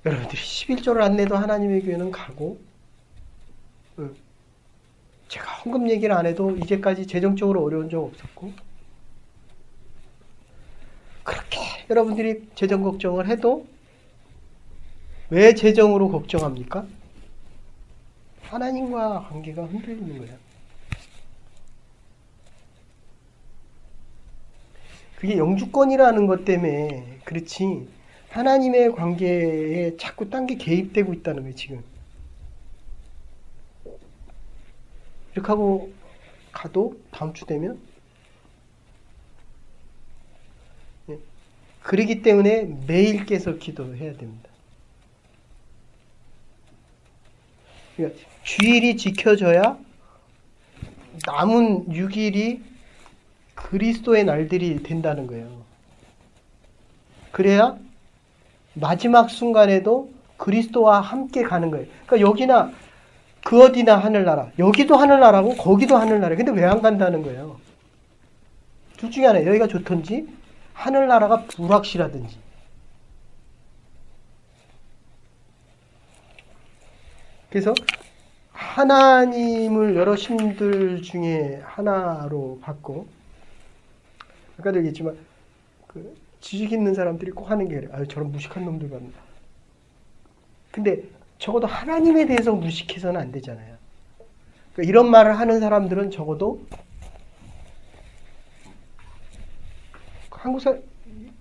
여러분들이 11조를 안 내도 하나님의 교회는 가고 제가 헌금 얘기를 안 해도 이제까지 재정적으로 어려운 적 없었고 그렇게 여러분들이 재정 걱정을 해도 왜 재정으로 걱정합니까? 하나님과 관계가 흔들리는 거예요. 그게 영주권이라는 것 때문에 그렇지 하나님의 관계에 자꾸 딴 게 개입되고 있다는 거예요, 지금. 이렇게 하고 가도 다음 주 되면 그러기 때문에 매일 깨서 기도해야 됩니다. 그러니까 주일이 지켜져야 남은 6일이 그리스도의 날들이 된다는 거예요. 그래야 마지막 순간에도 그리스도와 함께 가는 거예요. 그러니까 여기나 그 어디나 하늘나라, 여기도 하늘나라고 거기도 하늘나라. 근데 왜 안 간다는 거예요? 둘 중에 하나, 여기가 좋던지 하늘나라가 불확실하든지. 그래서 하나님을 여러신들 중에 하나로 받고, 아까도 얘기했지만 그 지식 있는 사람들이 꼭 하는 게 그래. 아유, 저런 무식한 놈들 같나. 근데 적어도 하나님에 대해서 무식해서는 안 되잖아요. 그러니까 이런 말을 하는 사람들은 적어도 한국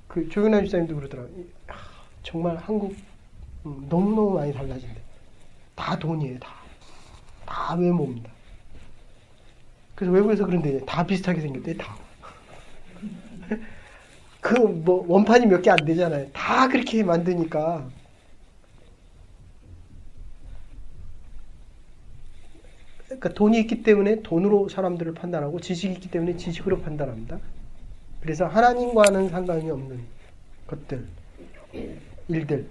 그 조윤아 집사님도 그러더라고요. 정말 한국 너무너무 많이 달라진대. 다 돈이에요, 다. 다 외모입니다. 그래서 외국에서 그런데 다 비슷하게 생겼대, 다. 그 뭐 원판이 몇 개 안 되잖아요. 다 그렇게 만드니까. 그러니까 돈이 있기 때문에 돈으로 사람들을 판단하고 지식이 있기 때문에 지식으로 판단합니다. 그래서 하나님과는 상관이 없는 것들, 일들.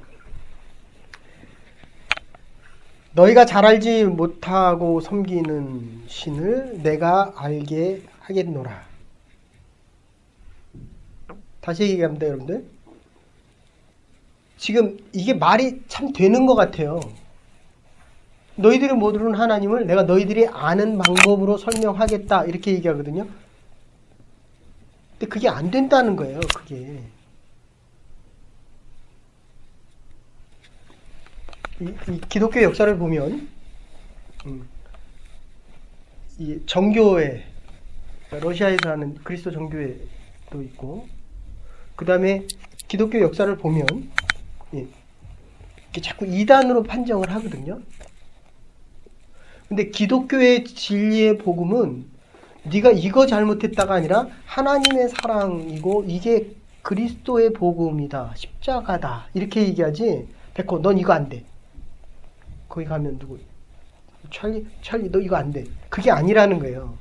너희가 잘 알지 못하고 섬기는 신을 내가 알게 하겠노라. 다시 얘기합니다, 여러분들. 지금 이게 말이 참 되는 것 같아요. 너희들이 모르는 하나님을 내가 너희들이 아는 방법으로 설명하겠다, 이렇게 얘기하거든요. 근데 그게 안 된다는 거예요, 그게. 이 기독교 역사를 보면 이 정교회, 러시아에서 하는 그리스도 정교회도 있고, 그 다음에 기독교 역사를 보면 이렇게 자꾸 이단으로 판정을 하거든요. 근데 기독교의 진리의 복음은 네가 이거 잘못했다가 아니라 하나님의 사랑이고 이게 그리스도의 복음이다, 십자가다, 이렇게 얘기하지. 백호, 넌 이거 안 돼. 거기 가면 누구? 찰리, 너 이거 안 돼. 그게 아니라는 거예요.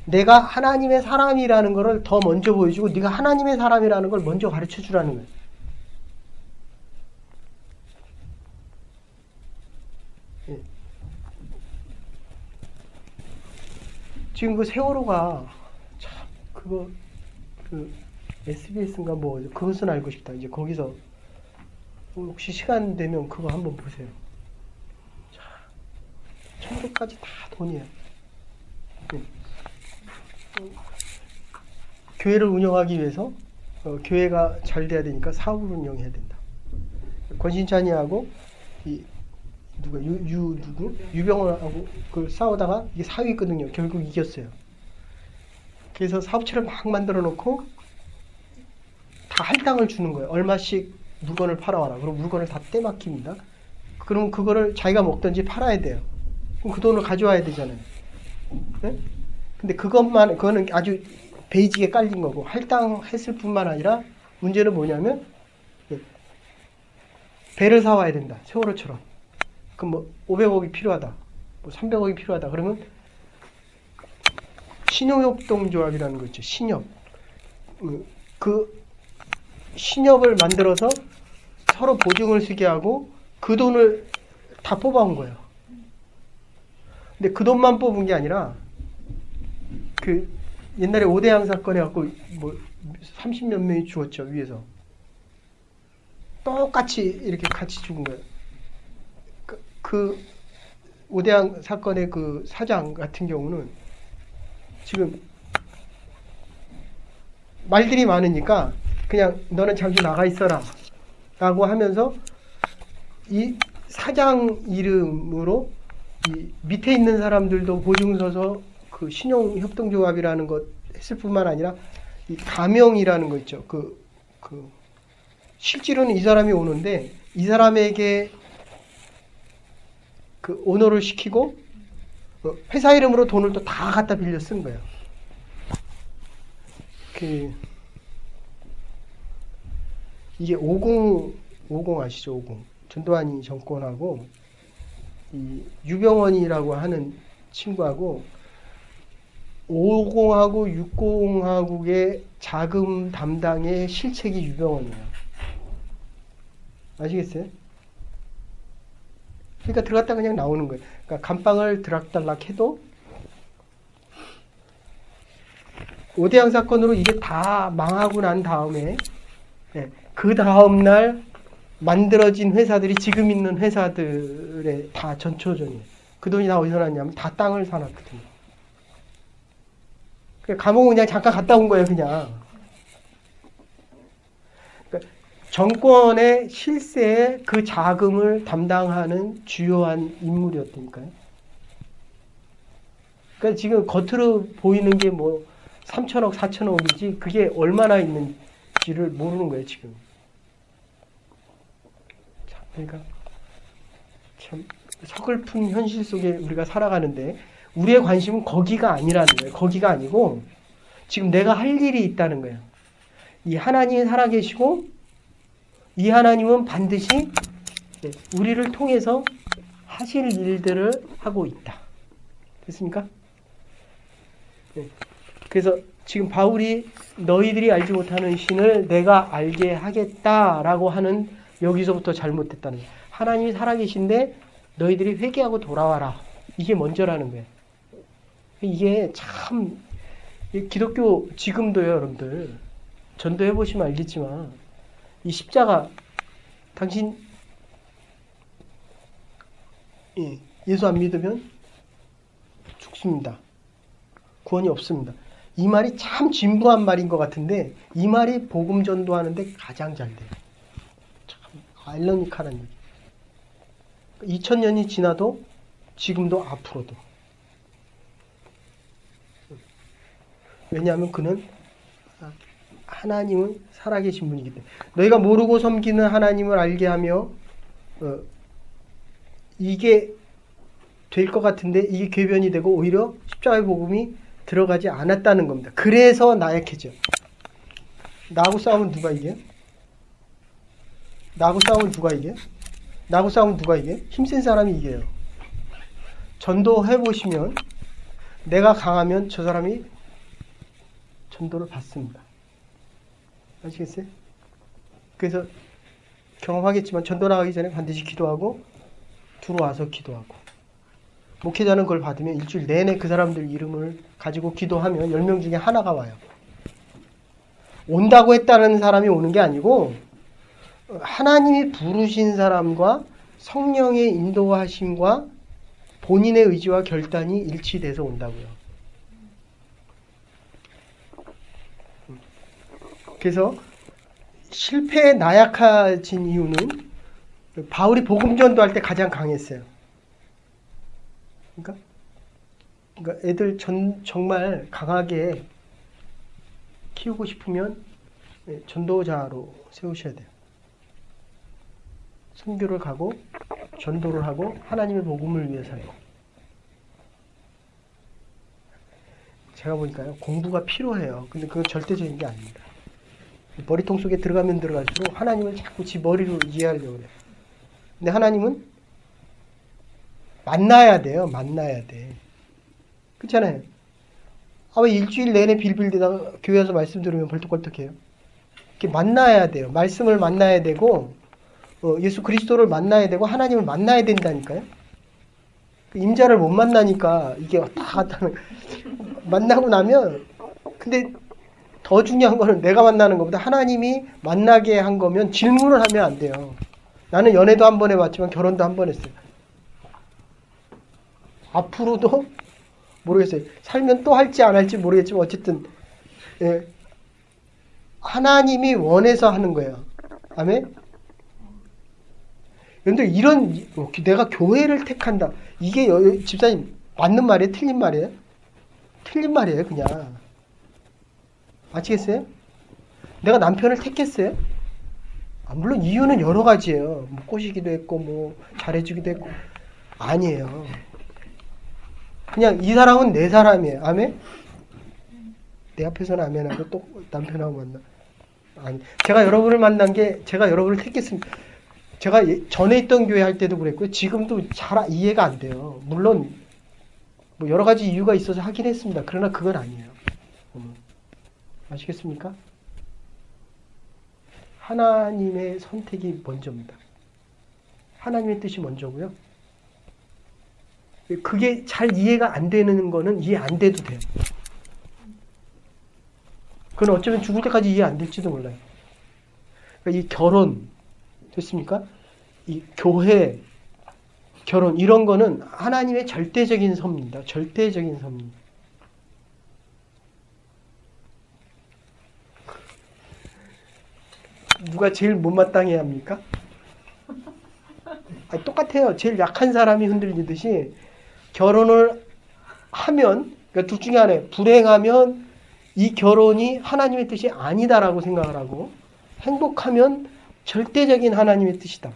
내가 하나님의 사람이라는 거를 더 먼저 보여주고 네가 하나님의 사람이라는 걸 먼저 가르쳐 주라는 거예요. 예. 지금 그 세월호가 참 그거 그 SBS인가 뭐 그것은 알고 싶다. 이제 거기서 혹시 시간 되면 그거 한번 보세요. 자, 천국까지 다 돈이에요. 네. 교회를 운영하기 위해서 교회가 잘 돼야 되니까 사업을 운영해야 된다. 권신찬이하고 이 누가 유병원하고 그 싸우다가 이게 사위거든요. 결국 이겼어요. 그래서 사업체를 막 만들어 놓고 다 할당을 주는 거예요. 얼마씩 물건을 팔아와라. 그럼 물건을 다 떼막힙니다. 그럼 그거를 자기가 먹든지 팔아야 돼요. 그럼 그 돈을 가져와야 되잖아요. 네? 근데 그거는 아주 베이직에 깔린 거고, 할당했을 뿐만 아니라 문제는 뭐냐면 배를 사와야 된다. 세월호처럼. 그럼 뭐 500억이 필요하다. 뭐 300억이 필요하다. 그러면 신용협동조합이라는 거 있죠. 신협. 그 신협을 만들어서 서로 보증을 쓰게 하고 그 돈을 다 뽑아온 거예요. 근데 그 돈만 뽑은 게 아니라 그 옛날에 오대양 사건 해갖고 뭐 30몇 명이 죽었죠, 위에서. 똑같이 이렇게 같이 죽은 거예요. 그 오대양 사건의 그 사장 같은 경우는 지금 말들이 많으니까 그냥 너는 잠시 나가 있어라 라고 하면서 이 사장 이름으로 이 밑에 있는 사람들도 보증 서서 그 신용협동조합이라는 것 했을 뿐만 아니라 이 가명이라는 거 있죠. 그 실제로는 이 사람이 오는데 이 사람에게 그 오너를 시키고 회사 이름으로 돈을 또 다 갖다 빌려 쓴 거예요. 이게 50 아시죠? 50. 전두환이 정권하고 이 유병원이라고 하는 친구하고 50하고 60하고의 자금 담당의 실책이 유병원이에요. 아시겠어요? 그러니까 들어갔다 그냥 나오는 거예요. 그러니까 감방을 들락달락 해도 오대양 사건으로 이게 다 망하고 난 다음에 그 다음날 만들어진 회사들이 지금 있는 회사들의 다 전초전이에요. 그 돈이 다 어디서 났냐면 다 땅을 사놨거든요. 감옥은 그냥 잠깐 갔다 온 거예요, 그냥. 그러니까 정권의 실세에 그 자금을 담당하는 주요한 인물이었다니까요. 그러니까 지금 겉으로 보이는 게 뭐 3천억, 4천억이지 그게 얼마나 있는지를 모르는 거예요, 지금. 그러니까 참 서글픈 현실 속에 우리가 살아가는데 우리의 관심은 거기가 아니라는 거예요. 거기가 아니고 지금 내가 할 일이 있다는 거예요. 이 하나님이 살아계시고 이 하나님은 반드시 우리를 통해서 하실 일들을 하고 있다. 됐습니까? 그래서 지금 바울이 너희들이 알지 못하는 신을 내가 알게 하겠다라고 하는 여기서부터 잘못됐다는 거예요. 하나님이 살아계신데 너희들이 회개하고 돌아와라. 이게 먼저라는 거예요. 이게 참 기독교 지금도요, 여러분들. 전도해 보시면 알겠지만 이 십자가 당신 예수 안 믿으면 죽습니다. 구원이 없습니다. 이 말이 참 진부한 말인 것 같은데 이 말이 복음 전도하는데 가장 잘 돼요. 참 아이러니컬한 얘기. 2000년이 지나도 지금도 앞으로도. 왜냐하면 그는 하나님은 살아계신 분이기 때문에. 너희가 모르고 섬기는 하나님을 알게 하며 이게 될 것 같은데 이게 궤변이 되고 오히려 십자가의 복음이 들어가지 않았다는 겁니다. 그래서 나약해져. 나하고 싸우면 누가 이겨? 나하고 싸우면 누가 이겨? 나하고 싸우면 누가 이겨? 힘센 사람이 이겨요. 전도해보시면 내가 강하면 저 사람이 전도를 받습니다. 아시겠어요? 그래서 경험하겠지만 전도 나가기 전에 반드시 기도하고 들어와서 기도하고 목회자는 그걸 받으면 일주일 내내 그 사람들 이름을 가지고 기도하면 10명 중에 하나가 와요. 온다고 했다는 사람이 오는 게 아니고 하나님이 부르신 사람과 성령의 인도하심과 본인의 의지와 결단이 일치돼서 온다고요. 그래서 실패에 나약해진 이유는 바울이 복음 전도할 때 가장 강했어요. 그러니까 애들 정말 강하게 키우고 싶으면 전도자로 세우셔야 돼요. 선교를 가고 전도를 하고 하나님의 복음을 위해 살고. 제가 보니까요, 공부가 필요해요. 근데 그건 절대적인 게 아닙니다. 머리통 속에 들어가면 들어갈수록 하나님을 자꾸 지 머리로 이해하려고 해요. 근데 하나님은 만나야 돼요. 만나야 돼. 그렇잖아요. 왜 일주일 내내 빌빌대다가 교회 와서 말씀 들으면 벌떡벌떡해요? 이렇게 만나야 돼요. 말씀을 만나야 되고 예수 그리스도를 만나야 되고 하나님을 만나야 된다니까요. 임자를 못 만나니까 이게 왔다 갔다 만나고 나면 근데 더 중요한 거는 내가 만나는 것보다 하나님이 만나게 한 거면 질문을 하면 안 돼요. 나는 연애도 한 번 해봤지만 결혼도 한 번 했어요. 앞으로도 모르겠어요. 살면 또 할지 안 할지 모르겠지만 어쨌든 하나님이 원해서 하는 거예요. 아멘? 그런데 이런 내가 교회를 택한다. 이게 집사님 맞는 말이에요? 틀린 말이에요? 틀린 말이에요. 그냥. 아시겠어요? 내가 남편을 택했어요? 물론 이유는 여러 가지예요. 뭐 꼬시기도 했고 뭐 잘해주기도 했고 아니에요. 그냥 이 사람은 내 사람이에요. 아멘? 내 앞에서는 아멘하고 또 남편하고 만나. 아니, 제가 여러분을 만난 게 제가 여러분을 택했습니다. 제가 전에 있던 교회 할 때도 그랬고요. 지금도 잘 이해가 안 돼요. 물론 뭐 여러 가지 이유가 있어서 하긴 했습니다. 그러나 그건 아니에요. 아시겠습니까? 하나님의 선택이 먼저입니다. 하나님의 뜻이 먼저고요. 그게 잘 이해가 안 되는 거는 이해 안 돼도 돼요. 그건 어쩌면 죽을 때까지 이해 안 될지도 몰라요. 그러니까 이 결혼, 됐습니까? 이 교회, 결혼, 이런 거는 하나님의 절대적인 섭입니다. 절대적인 섭입니다. 누가 제일 못마땅해 합니까? 아니, 똑같아요. 제일 약한 사람이 흔들리듯이 결혼을 하면, 그러니까 둘 중에 하나예요. 불행하면 이 결혼이 하나님의 뜻이 아니다라고 생각을 하고, 행복하면 절대적인 하나님의 뜻이다.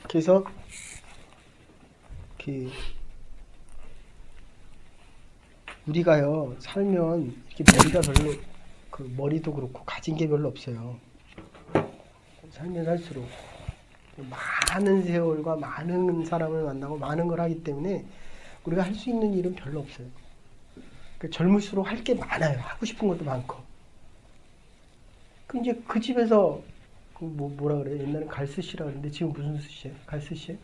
그래서 우리가요 살면 이렇게 머리가 별로 머리도 그렇고 가진 게 별로 없어요. 살면 살수록 많은 세월과 많은 사람을 만나고 많은 걸 하기 때문에 우리가 할 수 있는 일은 별로 없어요. 그러니까 젊을수록 할 게 많아요. 하고 싶은 것도 많고. 그 이제 그 집에서 뭐라 그래요? 옛날에 갈스시라 그랬는데 지금 무슨 스시예요? 갈스시?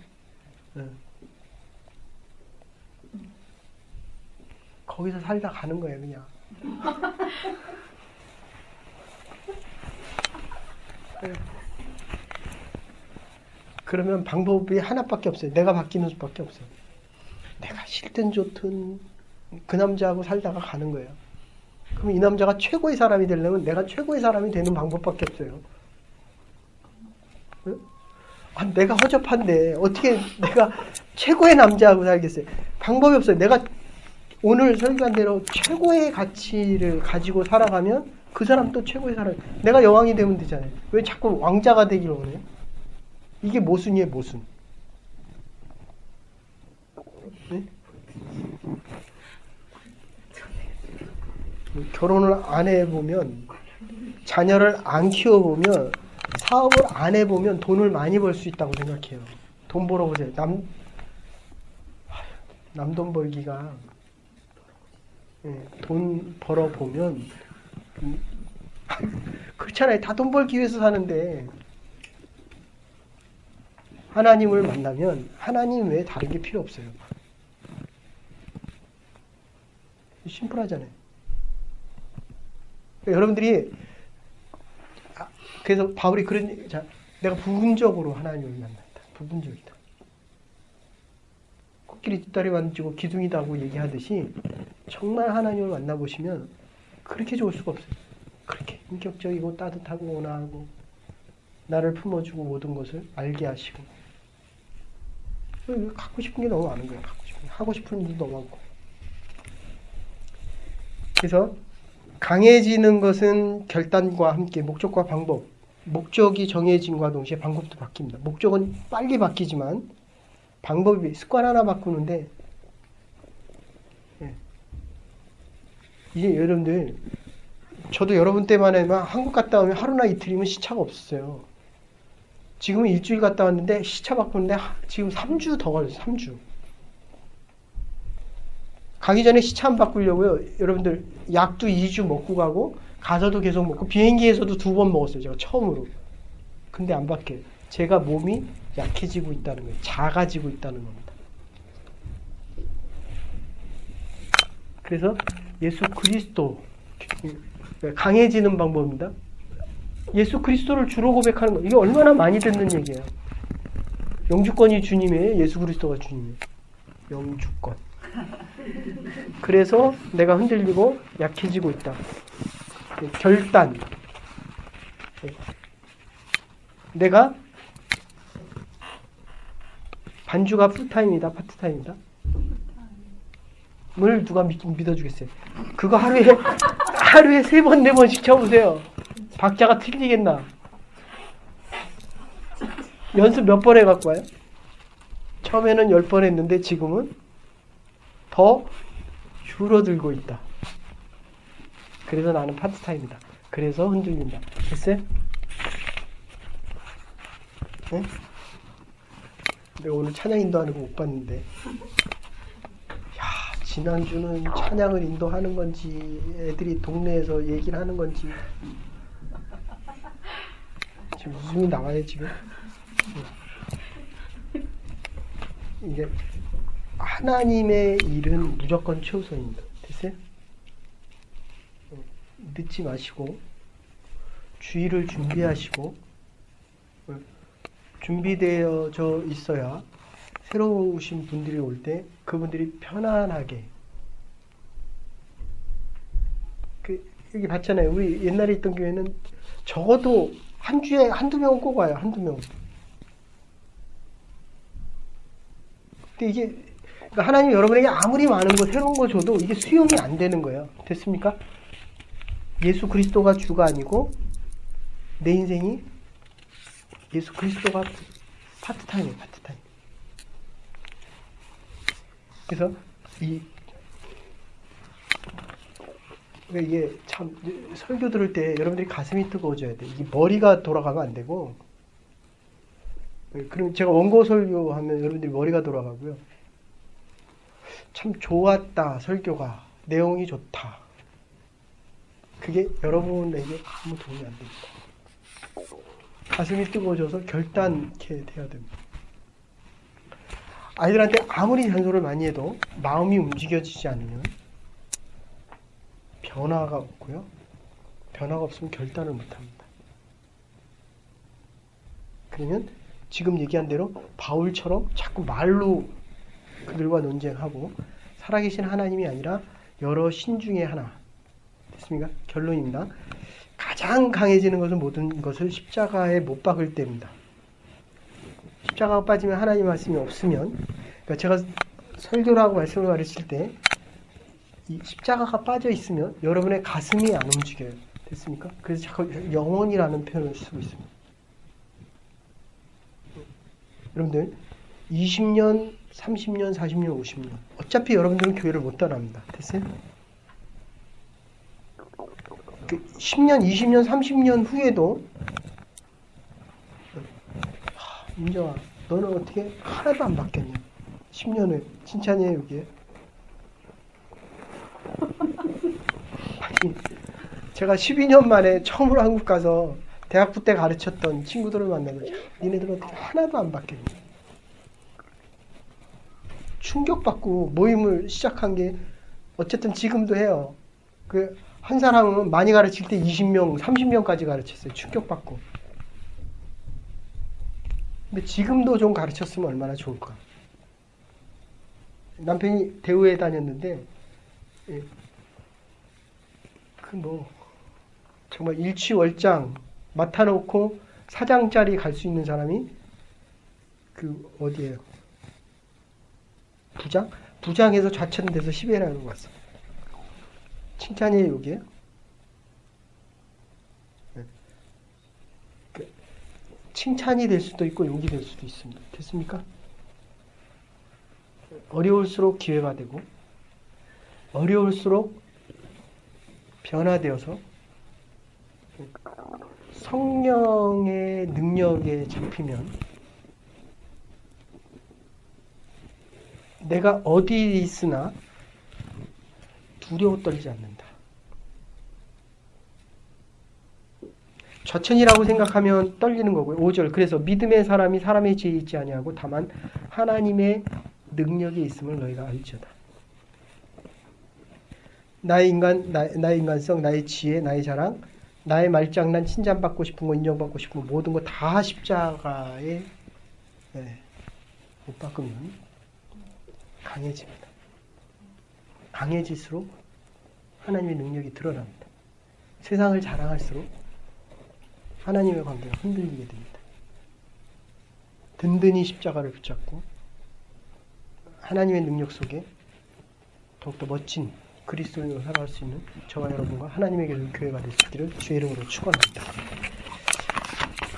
거기서 살다 가는 거예요, 그냥. 그러면 방법이 하나밖에 없어요. 내가 바뀌는 수밖에 없어요. 내가 싫든 좋든 그 남자하고 살다가 가는 거예요. 그럼 이 남자가 최고의 사람이 되려면 내가 최고의 사람이 되는 방법밖에 없어요. 내가 허접한데 어떻게 내가 최고의 남자하고 살겠어요? 방법이 없어요. 내가 오늘 설교한 대로 최고의 가치를 가지고 살아가면 그 사람 또 최고의 사람. 내가 여왕이 되면 되잖아요. 왜 자꾸 왕자가 되기를 원해요? 이게 모순이에요, 모순. 네? 결혼을 안 해보면, 자녀를 안 키워보면, 사업을 안 해보면 돈을 많이 벌 수 있다고 생각해요. 돈 벌어보세요. 남 돈 벌기가, 돈 벌어보면, 그렇잖아요. 다 돈 벌기 위해서 사는데, 하나님을 만나면 하나님 외에 다른 게 필요 없어요. 심플하잖아요. 그러니까 여러분들이 그래서 바울이 내가 부분적으로 하나님을 만난다. 부분적이다. 코끼리 뒷다리 만지고 기둥이다 하고 얘기하듯이 정말 하나님을 만나보시면 그렇게 좋을 수가 없어요. 그렇게 인격적이고 따뜻하고 온화하고 나를 품어주고 모든 것을 알게 하시고 갖고 싶은 게 너무 많은 거예요. 하고 싶은 일도 너무 많고. 그래서 강해지는 것은 결단과 함께 목적과 방법, 목적이 정해짐과 동시에 방법도 바뀝니다. 목적은 빨리 바뀌지만 방법이 습관 하나 바꾸는데 이제 여러분들 저도 여러분 때만 해도 한국 갔다 오면 하루나 이틀이면 시차가 없었어요. 지금은 일주일 갔다 왔는데 시차 바꾸는데 지금 3주 더 걸렸어요. 3주. 가기 전에 시차 안 바꾸려고요. 여러분들 약도 2주 먹고 가고 가서도 계속 먹고 비행기에서도 2번 먹었어요. 제가 처음으로. 근데 안 바뀌어요. 제가 몸이 약해지고 있다는 거예요. 작아지고 있다는 겁니다. 그래서 예수 그리스도 강해지는 방법입니다. 예수 그리스도를 주로 고백하는 거. 이게 얼마나 많이 듣는 얘기예요. 영주권이 주님이에요. 예수 그리스도가 주님이에요. 영주권. 그래서 내가 흔들리고 약해지고 있다. 결단. 내가 반주가 풀타임이다, 파트타임이다. 누가 믿어주겠어요? 그거 하루에 3번, 4번씩 쳐보세요. 박자가 틀리겠나? 연습 몇 번 해갖고 와요? 처음에는 10번 했는데 지금은 더 줄어들고 있다. 그래서 나는 파트타임이다. 그래서 흔들린다. 됐어요? 네? 근데 오늘 찬양 인도하는 거 못 봤는데, 야, 지난주는 찬양을 인도하는 건지 애들이 동네에서 얘기를 하는 건지 지금 웃음이 나와요 지금. 이게 하나님의 일은 무조건 최우선입니다. 됐어요? 늦지 마시고 주의를 준비하시고 준비되어져 있어야 새로 오신 분들이 올 때 그분들이 편안하게 여기 봤잖아요. 우리 옛날에 있던 교회는 적어도 한 주에 한두 명은 꼭 와요. 한두 명. 근데 이게 그러니까 하나님 여러분에게 아무리 많은 거 새로운 거 줘도 이게 수용이 안 되는 거예요. 됐습니까? 예수 그리스도가 주가 아니고 내 인생이 예수 그리스도가 파트타임이에요. 파트타임. 그래서 이게 참 설교 들을 때 여러분들이 가슴이 뜨거워져야 돼. 이게 머리가 돌아가면 안 되고. 그럼 제가 원고 설교하면 여러분들이 머리가 돌아가고요. 참 좋았다 설교가 내용이 좋다. 그게 여러분에게 아무 도움이 안 됩니다. 가슴이 뜨거워져서 결단케 돼야 됩니다. 아이들한테 아무리 잔소리를 많이 해도 마음이 움직여지지 않으면 변화가 없고요. 변화가 없으면 결단을 못합니다. 그러면 지금 얘기한 대로 바울처럼 자꾸 말로 그들과 논쟁하고 살아계신 하나님이 아니라 여러 신 중에 하나. 됐습니까? 결론입니다. 가장 강해지는 것은 모든 것을 십자가에 못 박을 때입니다. 십자가가 빠지면 하나님 말씀이 없으면, 그러니까 제가 설교를 하고 말씀을 가르칠 때 이 십자가가 빠져 있으면 여러분의 가슴이 안 움직여요. 됐습니까? 그래서 자꾸 영혼이라는 표현을 쓰고 있습니다. 여러분들 20년, 30년, 40년, 50년 어차피 여러분들은 교회를 못 떠납니다. 됐어요? 10년, 20년, 30년 후에도 민정아 너는 어떻게 하나도 안 바뀌었냐? 10년을 칭찬이에요 여기에. 아니, 제가 12년 만에 처음으로 한국 가서 대학부 때 가르쳤던 친구들을 만나서 니네들 어떻게 하나도 안 바뀌었냐? 충격받고 모임을 시작한 게 어쨌든 지금도 해요. 한 사람은 많이 가르칠 때 20명, 30명까지 가르쳤어요. 충격받고. 근데 지금도 좀 가르쳤으면 얼마나 좋을까. 남편이 대우에 다녔는데 정말 일취월장 맡아놓고 사장짜리 갈 수 있는 사람이 어디에요? 부장에서 좌천돼서 시베리아로 갔어. 칭찬이에요, 여기에. 칭찬이 될 수도 있고 욕이 될 수도 있습니다. 됐습니까? 어려울수록 기회가 되고 어려울수록 변화되어서 성령의 능력에 잡히면 내가 어디 있으나 두려워 떨지 않는다. 좌천이라고 생각하면 떨리는 거고요. 5절 그래서 믿음의 사람이 사람의 지혜에 있지 아니하고 다만 하나님의 능력이 있음을 너희가 알지어다. 나의 인간성, 나의 지혜, 나의 자랑, 나의 말장난, 칭찬받고 싶은 거, 인정받고 싶은 거 모든 거 다 십자가에 못 박으면 강해집니다. 강해질수록 하나님의 능력이 드러납니다. 세상을 자랑할수록 하나님의 관계가 흔들리게 됩니다. 든든히 십자가를 붙잡고 하나님의 능력 속에 더욱더 멋진 그리스도인으로 살아갈 수 있는 저와 여러분과 하나님에게 준 교회가 될 수 있기를 주의 이름으로 축원합니다.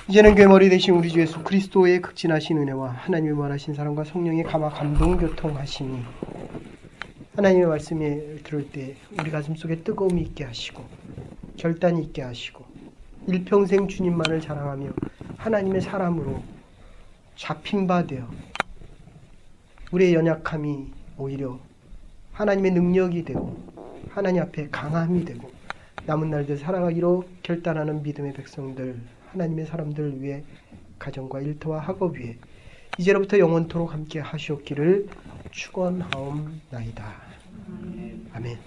이제는 교회 머리 되신 우리 주 예수 그리스도의 극진하신 은혜와 하나님의 무한하신 사랑과 성령의 감화 감동 교통하심이 하나님의 말씀을 들을 때 우리 가슴 속에 뜨거움이 있게 하시고 결단이 있게 하시고 일평생 주님만을 자랑하며 하나님의 사람으로 잡힌 바 되어 우리의 연약함이 오히려 하나님의 능력이 되고 하나님 앞에 강함이 되고 남은 날들 살아가기로 결단하는 믿음의 백성들, 하나님의 사람들 위해 가정과 일터와 학업 위에 이제로부터 영원토록 함께 하시옵기를 축원하옵나이다. 아멘.